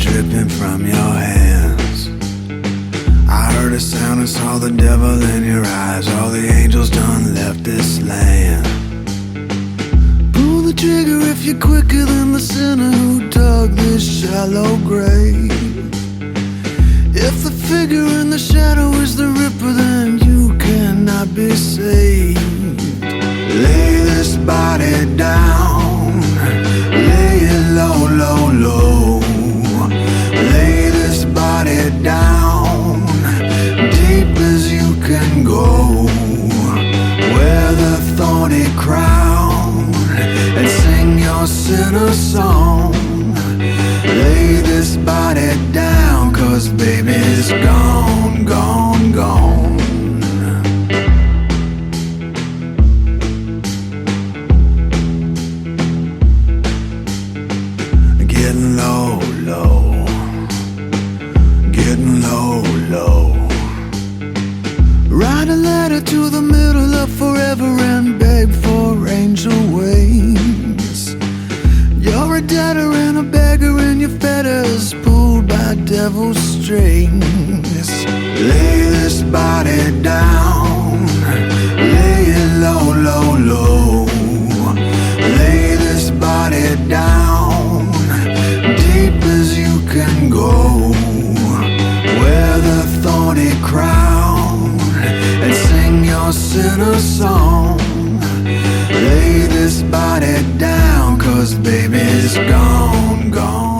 dripping from your hands. I heard a sound and saw the devil in your eyes. All the angels done left this land. Pull the trigger if you're quicker than the sinner who dug this shallow grave. If the figure in the shadow is the ripper, then you cannot be saved. Lay this body down, lay it low, low, low. Lay this body down, deep as you can go. Wear the thorny crown and sing your sinner song. Lay this body down, 'cause baby it's gone, gone, gone. Getting low, low. Getting low, low. Write a letter to the middle of forever and beg for angel wings. You're a debtor and a beggar in your fetters, pulled by devil's strings. Lay this body down, lay it low, low, low. Lay this body down, deep as you can go. Wear the thorny crown and sing your sinner song. Lay this body down, 'cause baby it's gone, gone.